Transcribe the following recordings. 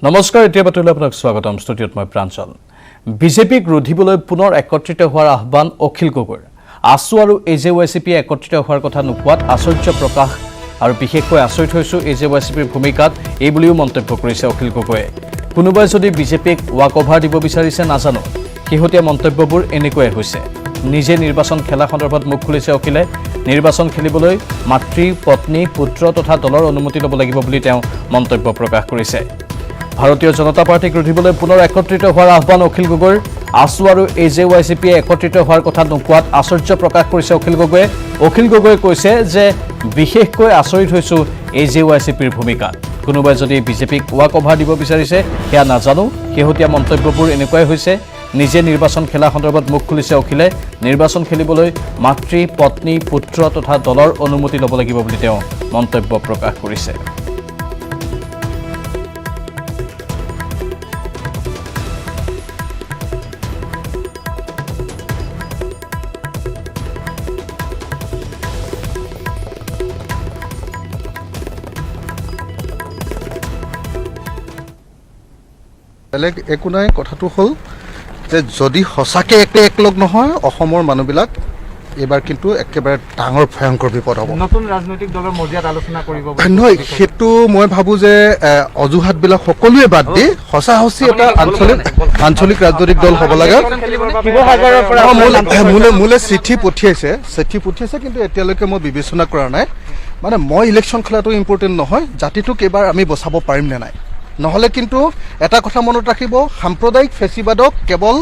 নমস্কাৰ এতিয়া বাতৰিলৈ আপোনাক স্বাগতম ষ্টুডিঅ'ত মই প্ৰাঞ্চল বিজেপিক ৰুধিবলৈ পুনৰ একত্ৰিত হোৱাৰ আহ্বান অখিল গগৈৰ আসু আৰু এজেৱাইচিপি একত্ৰিত হোৱাৰ কথা নোকোৱাত আশ্চৰ্য প্ৰকাশ আৰু বিশেষকৈ আচৰিত হৈছো এজেৱাইচিপিৰ ভূমিকাত এই বুলিও মন্তব্য কৰিছে অখিল গগৈয়ে কোনোবাই যদি বিজেপিক ৱাক অভাৰ দিব বিচাৰিছে নাজানো কিহতীয়া মন্তব্যবোৰ এনেকৈ হৈছে নিজে নিৰ্বাচন খেলা সন্দৰ্ভত মুখ খুলিছে অখিলে নিৰ্বাচন খেলিবলৈ মাতৃ পত্নী পুত্ৰ তথা দলৰ অনুমতি ল'ব লাগিব বুলি তেওঁ মন্তব্য প্ৰকাশ কৰিছে ভাৰতীয় জনতা পাৰ্টিক ৰুধিবলৈ পুনৰ একত্ৰিত হোৱাৰ আহ্বান অখিল গগৈৰ আসু আৰু এজেৱাইচিপিয়ে একত্ৰিত হোৱাৰ কথা নোকোৱাত আশ্চৰ্য প্ৰকাশ কৰিছে অখিল গগৈয়ে কৈছে যে বিশেষকৈ আচৰিত হৈছো এজেৱাইচিপিৰ ভূমিকাত কোনোবাই যদি বিজেপিক ৱাক অভাৰ দিব বিচাৰিছে সেয়া নাজানো শেহতীয়া মন্তব্যবোৰ এনেকুৱাই হৈছে নিজে নিৰ্বাচন খেলা সন্দৰ্ভত মুখ খুলিছে অখিলে নিৰ্বাচন খেলিবলৈ মাতৃ পত্নী পুত্ৰ তথা দলৰ অনুমতি ল'ব লাগিব বুলি তেওঁ মন্তব্য প্ৰকাশ কৰিছে বেলেগ একো নাই কথাটো হ'ল যে যদি সঁচাকৈ একলগ নহয় অসমৰ মানুহবিলাক এইবাৰ কিন্তু একেবাৰে ডাঙৰ ভয়ংকৰ বিপদ হ'ব নতুন ৰাজনৈতিক দলৰ মজিয়াত আলোচনা কৰিব নহয় সেইটো মই ভাবোঁ যে অজুহাতবিলাক সকলোৱে বাদ দি সঁচি এটা আঞ্চলিক ৰাজনৈতিক দল হ'ব লাগে মোলৈ চিঠি পঠিয়াইছে কিন্তু এতিয়ালৈকে মই বিবেচনা কৰা নাই মানে মই ইলেকশ্যন খেলাটো ইম্পৰ্টেণ্ট নহয় জাতিটোক এইবাৰ আমি বচাব পাৰিম নে নাই নহলে কিন্তু এটা কথা মনত ৰাখিব সাম্প্ৰদায়িক ফেচিবাদক কেৱল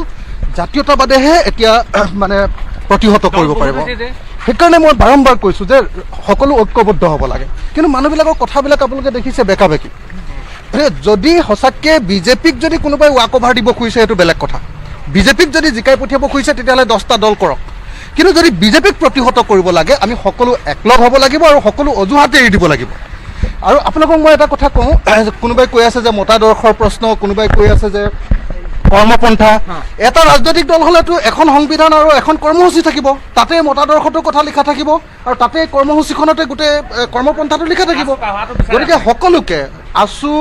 জাতীয়তাবাদেহে এতিয়া মানে প্ৰতিহত কৰিব পাৰিব সেইকাৰণে মই বাৰম্বাৰ কৈছোঁ যে সকলো ঐক্যবদ্ধ হ'ব লাগে কিন্তু মানুহবিলাকৰ কথাবিলাক আপোনালোকে দেখিছে বেকাবেকি যদি সঁচাকৈ বিজেপিক যদি কোনোবাই ৱাক অভাৰ দিব খুজিছে সেইটো বেলেগ কথা বিজেপিক যদি জিকাই পঠিয়াব খুজিছে তেতিয়াহ'লে 10টা দল কৰক কিন্তু যদি বিজেপিক প্ৰতিহত কৰিব লাগে আমি সকলো একলগ হ'ব লাগিব আৰু সকলো অজুহাত এৰি দিব লাগিব আৰু আপোনালোকক মই এটা কথা কওঁ কোনোবাই কৈ আছে যে মতাদৰ্শৰ প্ৰশ্ন কোনোবাই কৈ আছে যে কৰ্মপন্থা এটা ৰাজনৈতিক দল হ'লেতো এখন সংবিধান আৰু এখন কৰ্মসূচী থাকিব তাতে মতাদৰ্শটোৰ কথা লিখা থাকিব আৰু তাতে কৰ্মসূচীখনতে গোটেই কৰ্মপন্থাটো লিখা থাকিব গতিকে সকলোকে আসু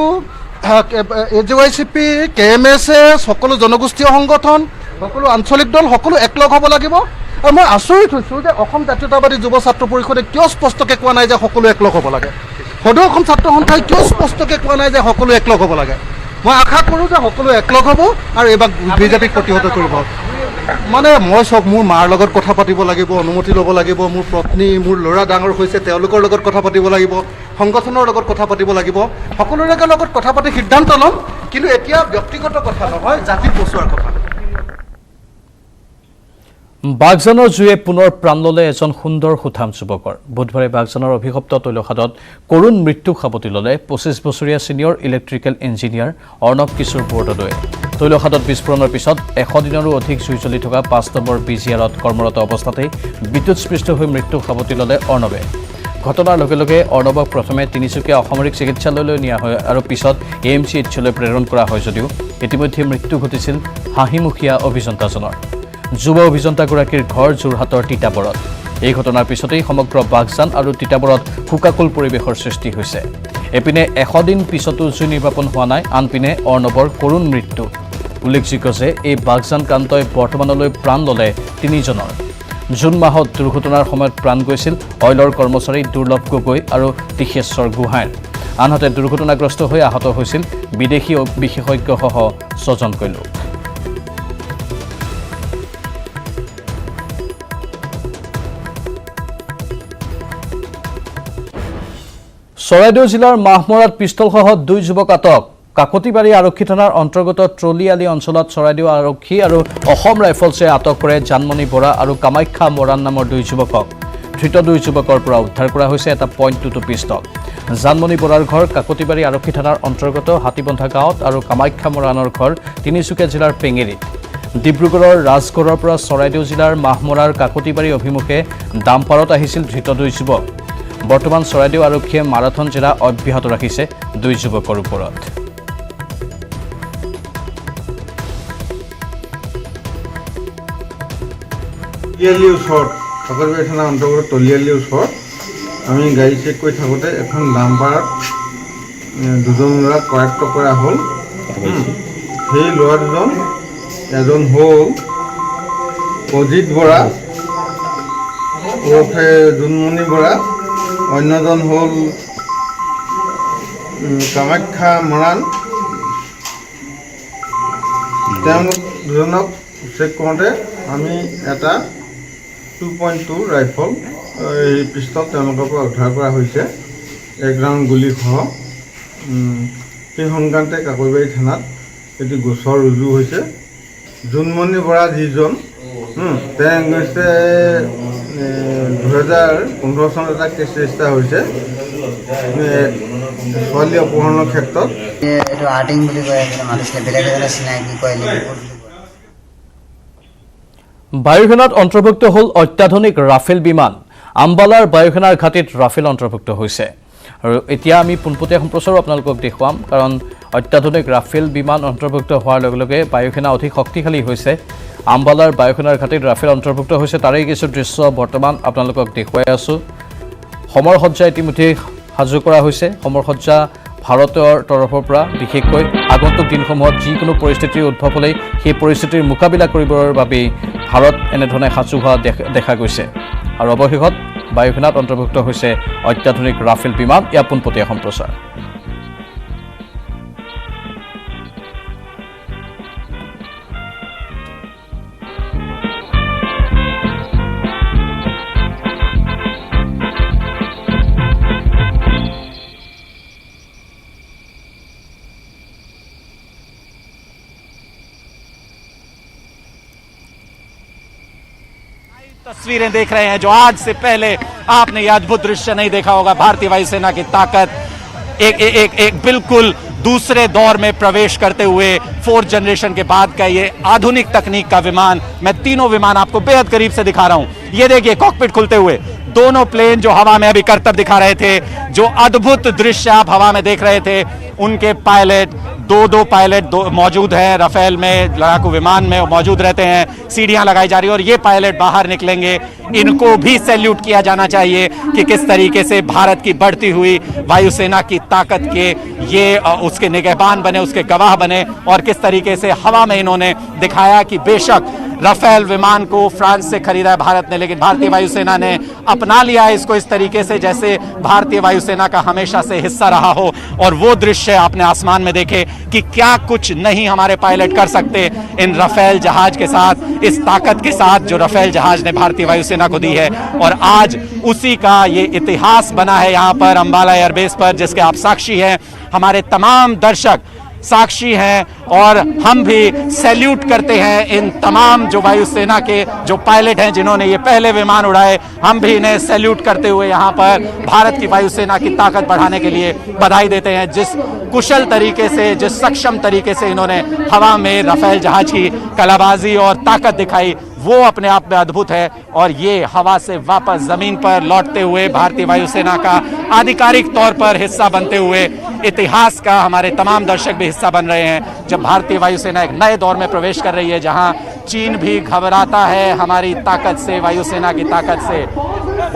এজেৱাইচিপি KMSA সকলো জনগোষ্ঠীয় সংগঠন সকলো আঞ্চলিক দল সকলো একলগ হ'ব লাগিব আৰু মই আচৰিত হৈছোঁ যে অসম জাতীয়তাবাদী যুৱ ছাত্ৰ পৰিষদে কিয় স্পষ্টকৈ কোৱা নাই যে সকলো একলগ হ'ব লাগে সদৌ অসম ছাত্ৰ সন্থাই কিয় স্পষ্টকৈ কোৱা নাই যে সকলো একলগ হ'ব লাগে মই আশা কৰোঁ যে সকলো একলগ হ'ব আৰু এইবাৰ বিজেপিক প্ৰতিহত কৰিব মানে মই চব মোৰ মাৰ লগত কথা পাতিব লাগিব অনুমতি ল'ব লাগিব মোৰ পত্নী মোৰ ল'ৰা ডাঙৰ হৈছে তেওঁলোকৰ লগত কথা পাতিব লাগিব সংগঠনৰ লগত কথা পাতিব লাগিব সকলোৰে লগত কথা পাতি সিদ্ধান্ত ল'ম কিন্তু এতিয়া ব্যক্তিগত কথা নহয় জাতিক বচোৱাৰ কথা বাগজানৰ জুয়ে পুনৰ প্ৰাণ ল'লে এজন সুন্দৰ সুঠাম যুৱকৰ বুধবাৰে বাগজানৰ অভিশপ্ত তৈলখাদত কৰুণ মৃত্যুক সাৱটি ল'লে 25 বছৰীয়া ছিনিয়ৰ ইলেক্ট্ৰিকেল ইঞ্জিনিয়াৰ অৰ্ণৱ কিশোৰ বৰদলৈয়ে তৈলখাদত বিস্ফোৰণৰ পিছত 100 দিনৰো অধিক জুই জ্বলি থকা 5 নম্বৰ BGRত কৰ্মৰত অৱস্থাতেই বিদ্যুৎস্পৃষ্ট হৈ মৃত্যুক সাৱটি ল'লে অৰ্ণৱে ঘটনাৰ লগে লগে অৰ্ণৱক প্ৰথমে তিনিচুকীয়া অসামৰিক চিকিৎসালয়লৈ নিয়া হয় আৰু পিছত AMCHলৈ প্ৰেৰণ কৰা হয় যদিও ইতিমধ্যে মৃত্যু ঘটিছিল হাঁহিমুখীয়া অভিযন্তাজনৰ যুৱ অভিযন্তাগৰাকীৰ ঘৰ যোৰহাটৰ তিতাবৰত এই ঘটনাৰ পিছতেই সমগ্ৰ বাগজান আৰু তিতাবৰত শোকাকুল পৰিৱেশৰ সৃষ্টি হৈছে এপিনে 100 দিন পিছতো জুই নিৰ্বাপন হোৱা নাই আনপিনে অৰ্ণৱৰ কৰুণ মৃত্যু উল্লেখযোগ্য যে এই বাগজান কান্তই বৰ্তমানলৈ প্ৰাণ ল'লে 3জনৰ জুন মাহত দুৰ্ঘটনাৰ সময়ত প্ৰাণ গৈছিল অইলৰ কৰ্মচাৰী দুৰ্লভ গগৈ আৰু তিশেশ্বৰ গোহাঁইৰ আনহাতে দুৰ্ঘটনাগ্ৰস্ত হৈ আহত হৈছিল বিদেশী বিশেষজ্ঞসহ 6জনকৈ লোক চৰাইদেউ জিলাৰ মাহমৰাত পিষ্টলসহ 2 যুৱক আটক কাকতিবাৰী আৰক্ষী থানাৰ অন্তৰ্গত ট্ৰলিআলি অঞ্চলত চৰাইদেউ আৰক্ষী আৰু অসম ৰাইফলছে আটক কৰে জানমণি বৰা আৰু কামাখ্যা মৰাণ নামৰ 2 যুৱকক ধৃত 2 যুৱকৰ পৰা উদ্ধাৰ কৰা হৈছে এটা .22 পিষ্টল জানমণি বৰাৰ ঘৰ কাকতিবাৰী আৰক্ষী থানাৰ অন্তৰ্গত হাতীবন্ধা গাঁৱত আৰু কামাখ্যা মৰাণৰ ঘৰ তিনিচুকীয়া জিলাৰ পেঙেৰীত ডিব্ৰুগড়ৰ ৰাজগড়ৰ পৰা চৰাইদেউ জিলাৰ মাহমৰাৰ কাকতিবাৰী অভিমুখে ডাম্পাৰত আহিছিল ধৃত 2 যুৱক বৰ্তমান চৰাইদেউ আৰক্ষীয়ে মাৰাথন জেৰা অব্যাহত ৰাখিছে 2 যুৱকৰ ওপৰত টলিআলিৰ ওচৰত কাকতিবাৰী থানাৰ অন্তৰ্গত টলিআলিৰ ওচৰত আমি গাড়ী চেক কৰি থাকোঁতে এখন ডাম্পাৰত দুজন ল'ৰাক কৰায়ত্ব কৰা হ'ল সেই ল'ৰা দুজন এজন হ'ল অজিত বৰা ওৰফে জোনমণি বৰা, অন্যজন হ'ল কামাখ্যা মৰাণ। তেওঁলোক দুজনক চেক কৰোঁতে আমি এটা 2.2 ৰাইফল পিষ্টল তেওঁলোকৰ পৰা উদ্ধাৰ কৰা হৈছে, 1 ৰাউণ্ড গুলীসহ। সেই সংক্ৰান্তে কাকৈবাৰী থানাত এটি গোচৰ ৰুজু হৈছে। জোনমণি বৰা যিজন তেওঁ গৈছে 2015 চনত এটা কেছ ৰেজিষ্টাৰ হৈছে ছোৱালী অপহৰণৰ ক্ষেত্ৰত। এইটো আৰ্টিং বুলি কয়, মানুহে বেলেগ এজনে চিনাকি কয় লিপিপুট। বায়ুসেনাত অন্তৰ্ভুক্ত হ'ল অত্যাধুনিক ৰাফেল বিমান। আম্বালাৰ বায়ুসেনাৰ ঘাটিত ৰাফেল অন্তৰ্ভুক্ত হৈছে আৰু এতিয়া আমি পোনপটীয়া সম্প্ৰচাৰো আপোনালোকক দেখুৱাম, কাৰণ অত্যাধুনিক ৰাফেল বিমান অন্তৰ্ভুক্ত হোৱাৰ লগে লগে বায়ুসেনা অধিক শক্তিশালী হৈছে। আম্বালাৰ বায়ুসেনাৰ ঘাটিত ৰাফেল অন্তৰ্ভুক্ত হৈছে, তাৰেই কিছু দৃশ্য বৰ্তমান আপোনালোকক দেখুৱাই আছোঁ। সমৰসজ্জা ইতিমধ্যে সাজু কৰা হৈছে। সমৰসজ্জা ভাৰতৰ তৰফৰ পৰা বিশেষকৈ আগন্তুক দিনসমূহত যিকোনো পৰিস্থিতিৰ উদ্ভৱ হ'লেই সেই পৰিস্থিতিৰ মোকাবিলা কৰিবৰ বাবেই ভাৰত এনেধৰণে সাজু হোৱা দেখা গৈছে। আৰু অৱশেষত বায়ুসেনাত অন্তৰ্ভুক্ত হৈছে অত্যাধুনিক ৰাফেল বিমান। ইয়াৰ পোনপটীয়া সম্প্ৰচাৰ। तस्वीरें देख रहे हैं जो आज से पहले आपने ये अद्भुत दृश्य नहीं देखा होगा। भारतीय वायुसेना की ताकत एक बिल्कुल दूसरे दौर में प्रवेश करते हुए 4th जनरेशन के बाद का ये आधुनिक तकनीक का विमान। मैं तीनों विमान आपको बेहद करीब से दिखा रहा हूं। ये देखिए कॉकपिट खुलते हुए दोनों प्लेन जो हवा में अभी करतब दिखा रहे थे, जो अद्भुत दृश्य आप हवा में देख रहे थे, उनके पायलट दो पायलट मौजूद हैं रफेल में, लड़ाकू विमान में मौजूद रहते हैं। सीढ़ियां लगाई जा रही है और ये पायलट बाहर निकलेंगे। इनको भी सैल्यूट किया जाना चाहिए कि किस तरीके से भारत की बढ़ती हुई वायुसेना की ताकत के ये उसके निगहबान बने, उसके गवाह बने, और किस तरीके से हवा में इन्होंने दिखाया कि बेशक राफेल विमान को फ्रांस से खरीदा है भारत ने, लेकिन भारतीय वायुसेना ने अपना लिया है इसको इस तरीके से जैसे भारतीय वायुसेना का हमेशा से हिस्सा रहा हो। और वो दृश्य आपने आसमान में देखे कि क्या कुछ नहीं हमारे पायलट कर सकते इन राफेल जहाज के साथ, इस ताकत के साथ जो राफेल जहाज ने भारतीय वायुसेना को दी है। और आज उसी का ये इतिहास बना है यहाँ पर अंबाला एयरबेस पर, जिसके आप साक्षी हैं, हमारे तमाम दर्शक साक्षी हैं, और हम भी सैल्यूट करते हैं इन तमाम जो वायुसेना के जो पायलट हैं जिन्होंने ये पहले विमान उड़ाए। हम भी इन्हें सैल्यूट करते हुए यहाँ पर भारत की वायुसेना की ताकत बढ़ाने के लिए बधाई देते हैं। जिस कुशल तरीके से, जिस सक्षम तरीके से इन्होंने हवा में राफेल जहाज की कलाबाजी और ताकत दिखाई, वो अपने आप में अद्भुत है। और ये हवा से वापस जमीन पर लौटते हुए भारतीय वायुसेना का आधिकारिक तौर पर हिस्सा बनते हुए इतिहास का हमारे तमाम दर्शक भी हिस्सा बन रहे हैं, जब भारतीय वायुसेना एक नए दौर में प्रवेश कर रही है, जहां चीन भी घबराता है हमारी ताकत से, वायुसेना की ताकत से।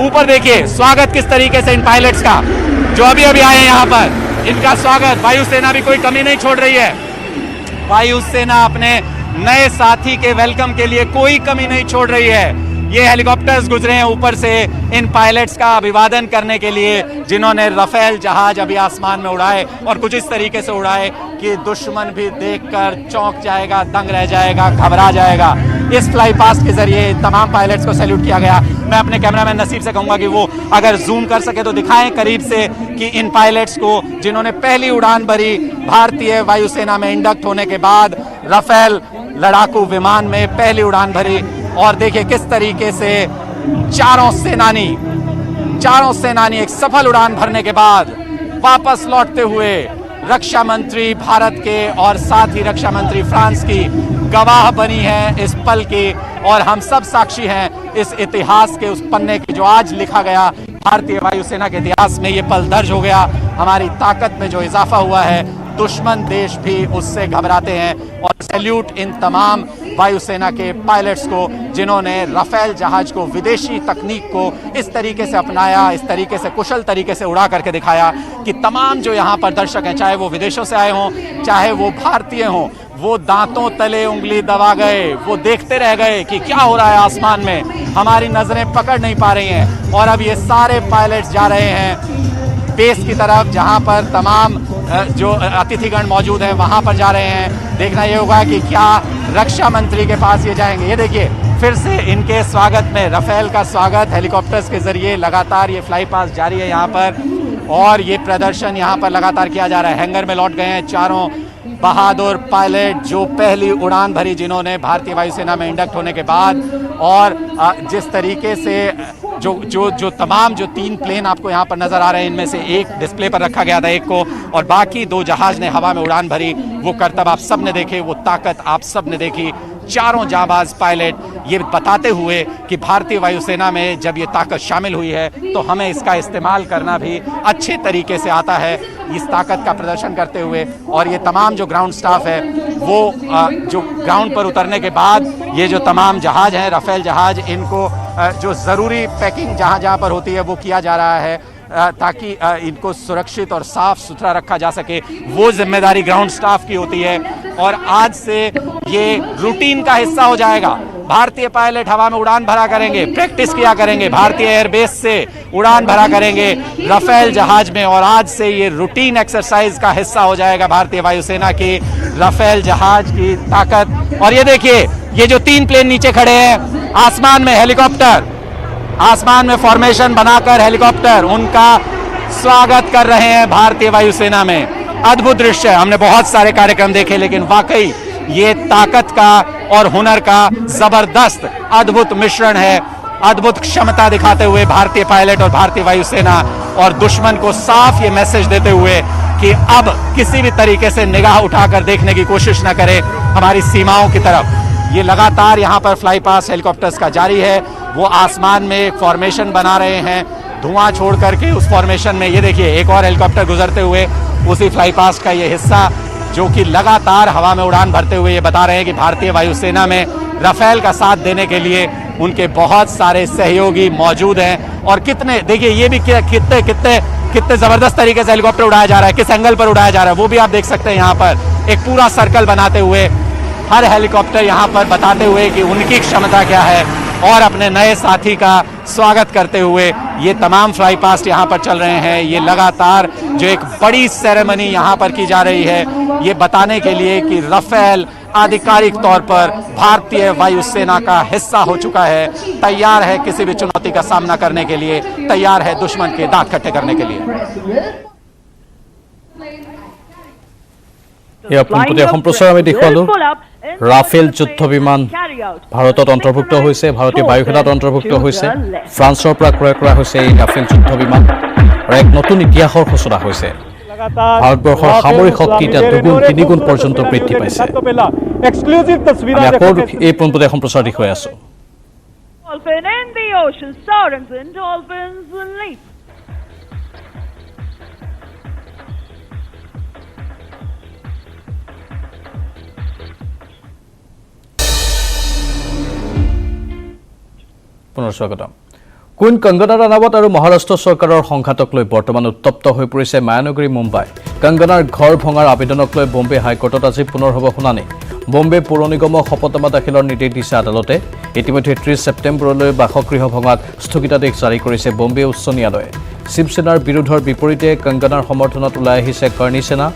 ऊपर देखिए स्वागत किस तरीके से इन पायलट्स का जो अभी अभी आए हैं यहाँ पर, इनका स्वागत। वायुसेना भी कोई कमी नहीं छोड़ रही है। वायुसेना अपने नए साथी के वेलकम के लिए कोई कमी नहीं छोड़ रही है। ये हेलीकॉप्टर्स गुजरे हैं ऊपर से इन पायलट्स का अभिवादन करने के लिए, जिन्होंने राफेल जहाज अभी आसमान में उड़ाए, और कुछ इस तरीके से उड़ाए कि दुश्मन भी देखकर चौंक जाएगा, दंग रह जाएगा, घबरा जाएगा। इस फ्लाई पास्ट के जरिए तमाम पायलट्स को सैल्यूट किया गया। मैं अपने कैमरामैन नसीब से कहूंगा कि वो अगर जूम कर सके तो दिखाएं करीब से कि इन पायलट्स को जिन्होंने पहली उड़ान भरी भारतीय वायुसेना में इंडक्ट होने के बाद, राफेल लड़ाकू विमान में पहली उड़ान भरी। और देखिए किस तरीके से चारों सेनानी एक सफल उड़ान भरने के बाद वापस लौटते हुए रक्षा मंत्री भारत के और साथ ही रक्षा मंत्री फ्रांस की गवाह बनी है इस पल की। और हम सब साक्षी हैं इस इतिहास के उस पन्ने की जो आज लिखा गया। भारतीय वायुसेना के इतिहास में ये पल दर्ज हो गया। हमारी ताकत में जो इजाफा हुआ है, दुश्मन देश भी उससे घबराते हैं। और सैल्यूट इन तमाम वायुसेना के पायलट्स को जिन्होंने राफेल जहाज को विदेशी तकनीक को इस तरीके से अपनाया, इस तरीके से कुशल तरीके से उड़ा करके दिखाया कि तमाम जो यहाँ पर दर्शक हैं, चाहे वो विदेशों से आए हों, चाहे वो भारतीय हों, वो दांतों तले उंगली दबा गए, वो देखते रह गए कि क्या हो रहा है आसमान में, हमारी नजरें पकड़ नहीं पा रही हैं। और अब ये सारे पायलट्स जा रहे हैं बेस की तरफ, जहां पर तमाम जो अतिथिगण मौजूद हैं वहां पर जा रहे हैं। देखना ये होगा कि क्या रक्षा मंत्री के पास ये जाएंगे। ये देखिए फिर से इनके स्वागत में राफेल का स्वागत हेलीकॉप्टर्स के जरिए लगातार ये फ्लाई पास जारी है यहाँ पर, और ये प्रदर्शन यहाँ पर लगातार किया जा रहा है। हैंगर में लौट गए हैं चारों बहादुर पायलट जो पहली उड़ान भरी, जिन्होंने भारतीय वायुसेना में इंडक्ट होने के बाद। और जिस तरीके से जो तमाम जो 3 प्लेन आपको यहाँ पर नजर आ रहे हैं, इनमें से एक डिस्प्ले पर रखा गया था एक को, और बाकी 2 जहाज ने हवा में उड़ान भरी। वो करतब आप सब ने देखे, वो ताकत आप सब ने देखी। चारों जाबाज पायलट ये बताते हुए कि भारतीय वायुसेना में जब ये ताकत शामिल हुई है तो हमें इसका इस्तेमाल करना भी अच्छे तरीके से आता है, इस ताकत का प्रदर्शन करते हुए। और ये तमाम जो ग्राउंड स्टाफ है वो जो ग्राउंड पर उतरने के बाद ये जो तमाम जहाज हैं, राफेल जहाज, इनको जो ज़रूरी पैकिंग जहाँ जहाँ पर होती है वो किया जा रहा है ताकि इनको सुरक्षित और साफ सुथरा रखा जा सके। वो जिम्मेदारी ग्राउंड स्टाफ की होती है और आज से ये रूटीन का हिस्सा हो जाएगा। भारतीय पायलट हवा में उड़ान भरा करेंगे, प्रैक्टिस किया करेंगे, भारतीय एयरबेस से उड़ान भरा करेंगे राफेल जहाज में, और आज से ये रूटीन एक्सरसाइज का हिस्सा हो जाएगा भारतीय वायुसेना की राफेल जहाज की ताकत। और ये देखिए ये जो 3 प्लेन नीचे खड़े हैं आसमान में, हेलीकॉप्टर आसमान में फॉर्मेशन बनाकर हेलीकॉप्टर उनका स्वागत कर रहे हैं भारतीय वायुसेना में। अद्भुत दृश्य है, हमने बहुत सारे कार्यक्रम देखे, लेकिन वाकई ये ताकत का और हुनर का जबरदस्त अद्भुत मिश्रण है। अद्भुत क्षमता दिखाते हुए भारतीय पायलट और भारतीय वायुसेना, और दुश्मन को साफ ये मैसेज देते हुए कि अब किसी भी तरीके से निगाह उठाकर देखने की कोशिश न करें हमारी सीमाओं की तरफ। ये लगातार यहाँ पर फ्लाई पास हेलीकॉप्टर्स का जारी है। वो आसमान में एक फॉर्मेशन बना रहे हैं धुआं छोड़ करके। उस फॉर्मेशन में ये देखिए एक और हेलीकॉप्टर गुजरते हुए उसी फ्लाई पास का ये हिस्सा, जो कि लगातार हवा में उड़ान भरते हुए ये बता रहे हैं कि भारतीय वायुसेना में राफेल का साथ देने के लिए उनके बहुत सारे सहयोगी मौजूद हैं। और कितने देखिए ये भी कितने जबरदस्त तरीके से हेलीकॉप्टर उड़ाया जा रहा है, किस एंगल पर उड़ाया जा रहा है वो भी आप देख सकते हैं। यहाँ पर एक पूरा सर्कल बनाते हुए हर हेलीकॉप्टर यहाँ पर बताते हुए कि उनकी क्षमता क्या है, और अपने नए साथी का स्वागत करते हुए ये तमाम फ्लाई पास्ट यहाँ पर चल रहे हैं। ये लगातार जो एक बड़ी सेरेमनी यहाँ पर की जा रही है, ये बताने के लिए कि राफेल आधिकारिक तौर पर भारतीय वायुसेना का हिस्सा हो चुका है, तैयार है किसी भी चुनौती का सामना करने के लिए, तैयार है दुश्मन के दांत खट्टे करने के लिए। এয়া পোনপটীয়া সম্প্ৰচাৰ আমি দেখুৱালোঁ ৰাফেল যুদ্ধ বিমান ভাৰতত অন্তৰ্ভুক্ত হৈছে, ভাৰতীয় বায়ুসেনাত অন্তৰ্ভুক্ত হৈছে। ফ্ৰান্সৰ পৰা ক্ৰয় কৰা হৈছে এই ৰাফেল যুদ্ধ বিমান, আৰু এক নতুন ইতিহাসৰ সূচনা হৈছে। ভাৰতবৰ্ষৰ সামৰিক শক্তি এতিয়া 2-3 গুণ পৰ্যন্ত বৃদ্ধি পাইছে। আমি আকৌ এই পোনপটীয়া সম্প্ৰচাৰ দেখুৱাই আছোঁ। পুনৰ স্বাগতম। কুইন কংগনা ৰাণাৱত আৰু মহাৰাষ্ট্ৰ চৰকাৰৰ সংঘাতক লৈ বৰ্তমান উত্তপ্ত হৈ পৰিছে মায়ানগৰী মুম্বাই। কংগনাৰ ঘৰ ভঙাৰ আবেদনক লৈ বম্বে হাইকোৰ্টত আজি পুনৰ হ'ব শুনানি। বম্বে পৌৰ নিগমক শপতনামা দাখিলৰ নিৰ্দেশ দিছে আদালতে। ইতিমধ্যে 30 ছেপ্টেম্বৰলৈ বাসগৃহ ভঙাত স্থগিতাদেশ জাৰি কৰিছে বম্বে উচ্চ ন্যায়ালয়ে। শিৱসেনাৰ বিৰোধৰ বিপৰীতে কংগনাৰ সমৰ্থনত ওলাই আহিছে কৰ্ণী সেনা,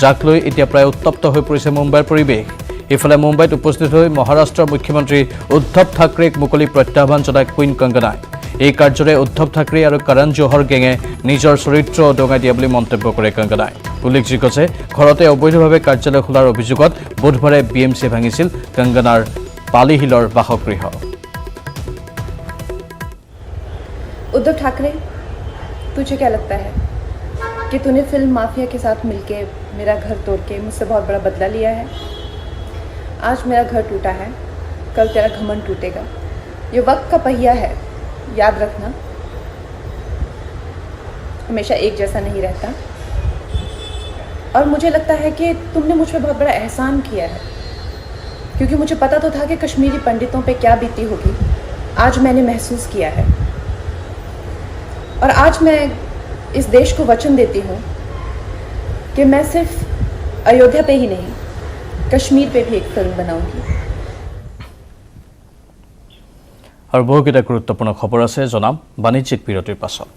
যাক লৈ এতিয়া প্ৰায় উত্তপ্ত হৈ পৰিছে মুম্বাইৰ পৰিৱেশ। ইফালে মুম্বাইত উপস্থিত হৈ মহাৰাষ্ট্ৰৰ মুখ্যমন্ত্ৰী উদ্ধৱ ঠাকৰেক মুকলি প্ৰত্যাহ্বান জনায় কুইন কংগনাই। এই কাৰ্যৰে উদ্ধৱ ঠাকৰে আৰু কৰণ জোহৰ গেঙে নিজৰ চৰিত্ৰ উদঙাই দিয়া বুলি মন্তব্য কৰে কংগনাই। উল্লেখযোগ্য যে ঘৰতে অবৈধভাৱে কাৰ্যালয় খোলাৰ অভিযোগত বুধবাৰে BMCয়ে ভাঙিছিল কংগনাৰ পালিহিলৰ বাসগৃহ। उद्धव ठाकरे, तुझे क्या लगता है कि तूने फिल्म माफिया के साथ मिलके मेरा घर तोड़ के मुझसे बहुत बड़ा बदला लिया है? आज मेरा घर टूटा है, कल तेरा घमंड टूटेगा। ये वक्त का पहिया है, याद रखना, हमेशा एक जैसा नहीं रहता। और मुझे लगता है कि तुमने मुझ पर बहुत बड़ा एहसान किया है, क्योंकि मुझे पता तो था कि कश्मीरी पंडितों पे क्या बीती होगी। आज मैंने महसूस किया है, और आज मैं इस देश को वचन देती हूँ कि मैं सिर्फ अयोध्या पे ही नहीं, कश्मीर पे भी एक फिल्म बनाऊंगी। আৰু বহুকেইটা গুৰুত্বপূৰ্ণ খবৰ আছে, জনাম বাণিজ্যিক বিৰতিৰ পাছত।